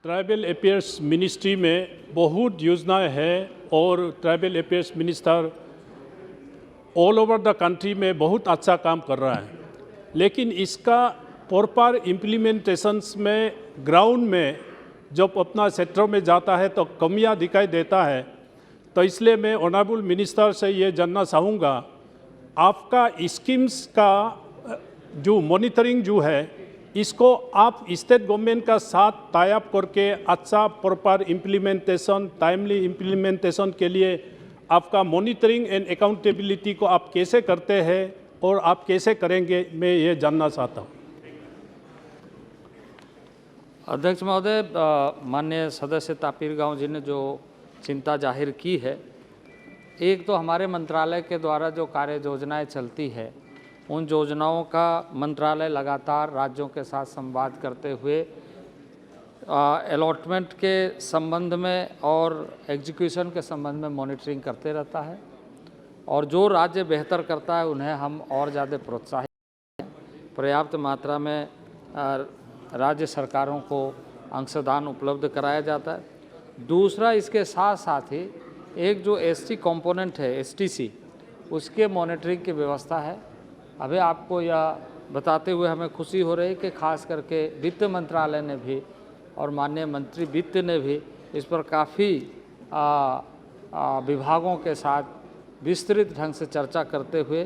Tribal affairs ministry में बहुत योजनाएं हैं और tribal affairs minister all over the country में बहुत अच्छा काम कर रहा है, लेकिन इसका प्रॉपर इम्प्लीमेंटेशंस में ग्राउंड में जब अपना सेक्टर में जाता है तो कमियां दिखाई देता है। तो इसलिए मैं ऑनरेबल मिनिस्टर से ये जानना चाहूँगा, आपका स्कीम्स का जो मॉनिटरिंग जो है इसको आप स्टेट गवर्नमेंट का साथ टाई अप करके अच्छा प्रॉपर इम्प्लीमेंटेशन, टाइमली इम्प्लीमेंटेशन के लिए आपका मॉनिटरिंग एंड अकाउंटेबिलिटी को आप कैसे करते हैं और आप कैसे करेंगे, मैं ये जानना चाहता हूँ। अध्यक्ष महोदय, माननीय सदस्य तापिर गांव जी ने जो चिंता जाहिर की है, एक तो हमारे मंत्रालय के द्वारा जो कार्य योजनाएं चलती है उन योजनाओं का मंत्रालय लगातार राज्यों के साथ संवाद करते हुए अलॉटमेंट के संबंध में और एग्जीक्यूशन के संबंध में मॉनिटरिंग करते रहता है, और जो राज्य बेहतर करता है उन्हें हम और ज़्यादा प्रोत्साहित पर्याप्त मात्रा में राज्य सरकारों को अंशदान उपलब्ध कराया जाता है। दूसरा, इसके साथ साथ ही एक जो एसटी कंपोनेंट है एसटीसी, उसके मॉनिटरिंग की व्यवस्था है। अभी आपको यह बताते हुए हमें खुशी हो रही है कि खास करके वित्त मंत्रालय ने भी और माननीय मंत्री वित्त ने भी इस पर काफ़ी विभागों के साथ विस्तृत ढंग से चर्चा करते हुए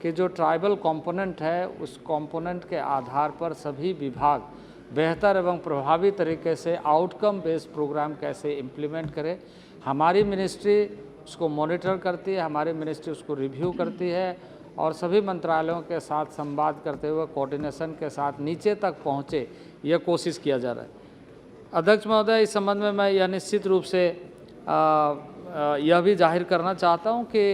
कि जो ट्राइबल कंपोनेंट है उस कंपोनेंट के आधार पर सभी विभाग बेहतर एवं प्रभावी तरीके से आउटकम बेस्ड प्रोग्राम कैसे इम्प्लीमेंट करें। हमारी मिनिस्ट्री उसको मॉनिटर करती है, हमारी मिनिस्ट्री उसको रिव्यू करती है और सभी मंत्रालयों के साथ संवाद करते हुए कोऑर्डिनेशन के साथ नीचे तक पहुँचे, यह कोशिश किया जा रहा है। अध्यक्ष महोदय, इस संबंध में मैं यह निश्चित रूप से यह भी जाहिर करना चाहता हूँ कि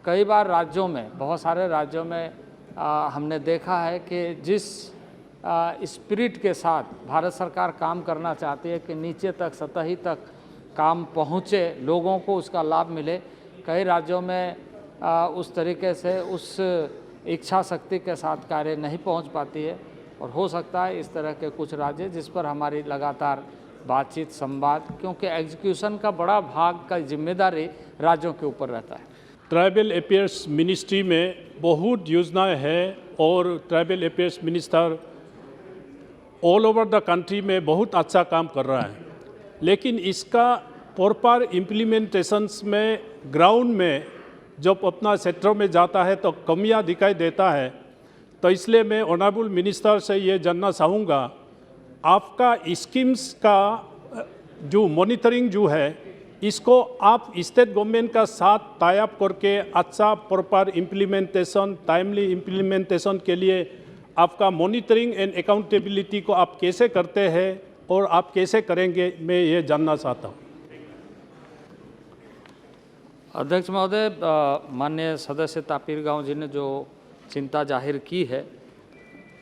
कई बार राज्यों में, बहुत सारे राज्यों में हमने देखा है कि जिस स्पिरिट के साथ भारत सरकार काम करना चाहती है कि नीचे तक, सतही तक काम पहुँचे, लोगों को उसका लाभ मिले, कई राज्यों में उस तरीके से उस इच्छा शक्ति के साथ कार्य नहीं पहुँच पाती है। और हो सकता है इस तरह के कुछ राज्य जिस पर हमारी लगातार बातचीत, संवाद, क्योंकि एग्जीक्यूशन का बड़ा भाग का जिम्मेदारी राज्यों के ऊपर रहता है। ट्राइबल अफेयर्स मिनिस्ट्री में बहुत योजनाएं हैं और tribal affairs minister all over the country में बहुत अच्छा काम कर रहा है, लेकिन इसका प्रॉपर इम्प्लीमेंटेशंस में ग्राउंड में जब अपना सेक्टर में जाता है तो कमियां दिखाई देता है। तो इसलिए मैं ऑनरेबल मिनिस्टर से ये जानना चाहूँगा, आपका स्कीम्स का जो मॉनिटरिंग जो है इसको आप स्टेट गवर्नमेंट का साथ टाई अप करके अच्छा प्रॉपर इम्प्लीमेंटेशन, टाइमली इम्प्लीमेंटेशन के लिए आपका मॉनिटरिंग एंड अकाउंटेबिलिटी को आप कैसे करते हैं और आप कैसे करेंगे, मैं ये जानना चाहता हूँ। अध्यक्ष महोदय, माननीय सदस्य तापिर गांव जी ने जो चिंता जाहिर की है,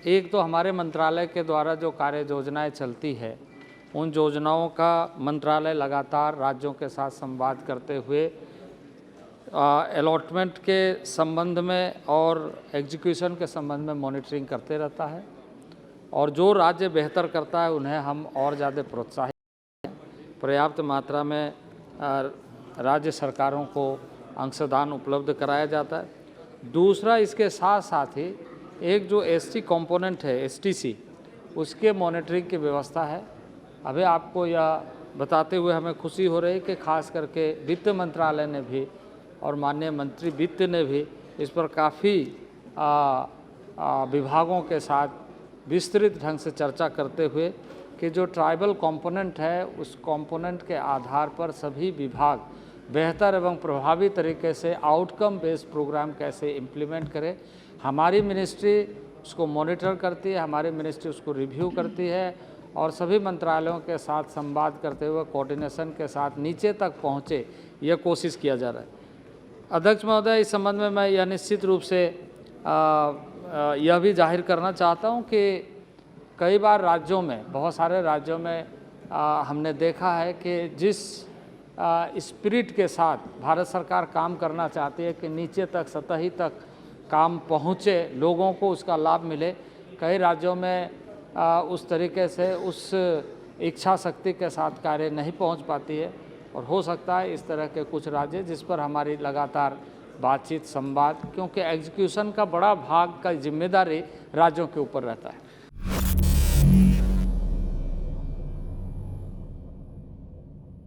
एक तो हमारे मंत्रालय के द्वारा जो कार्य योजनाएं चलती है उन योजनाओं का मंत्रालय लगातार राज्यों के साथ संवाद करते हुए अलॉटमेंट के संबंध में और एग्जीक्यूशन के संबंध में मॉनिटरिंग करते रहता है, और जो राज्य बेहतर करता है उन्हें हम और ज़्यादा प्रोत्साहित पर्याप्त मात्रा में राज्य सरकारों को अंशदान उपलब्ध कराया जाता है। दूसरा, इसके साथ साथ ही एक जो एसटी कंपोनेंट है एसटीसी, उसके मॉनिटरिंग की व्यवस्था है। अभी आपको यह बताते हुए हमें खुशी हो रही है कि खास करके वित्त मंत्रालय ने भी और माननीय मंत्री वित्त ने भी इस पर काफ़ी विभागों के साथ विस्तृत ढंग से चर्चा करते हुए कि जो ट्राइबल कंपोनेंट है उस कंपोनेंट के आधार पर सभी विभाग बेहतर एवं प्रभावी तरीके से आउटकम बेस्ड प्रोग्राम कैसे इम्प्लीमेंट करें। हमारी मिनिस्ट्री उसको मॉनिटर करती है, हमारी मिनिस्ट्री उसको रिव्यू करती है और सभी मंत्रालयों के साथ संवाद करते हुए कोऑर्डिनेशन के साथ नीचे तक पहुँचे, यह कोशिश किया जा रहा है। अध्यक्ष महोदय, इस संबंध में मैं यह निश्चित रूप से यह भी जाहिर करना चाहता हूँ कि कई बार राज्यों में, बहुत सारे राज्यों में हमने देखा है कि जिस स्पिरिट के साथ भारत सरकार काम करना चाहती है कि नीचे तक, सतही तक काम पहुँचे, लोगों को उसका लाभ मिले, कई राज्यों में उस तरीके से उस इच्छा शक्ति के साथ कार्य नहीं पहुंच पाती है। और हो सकता है इस तरह के कुछ राज्य जिस पर हमारी लगातार बातचीत संवाद, क्योंकि एग्जीक्यूशन का बड़ा भाग का जिम्मेदारी राज्यों के ऊपर रहता है।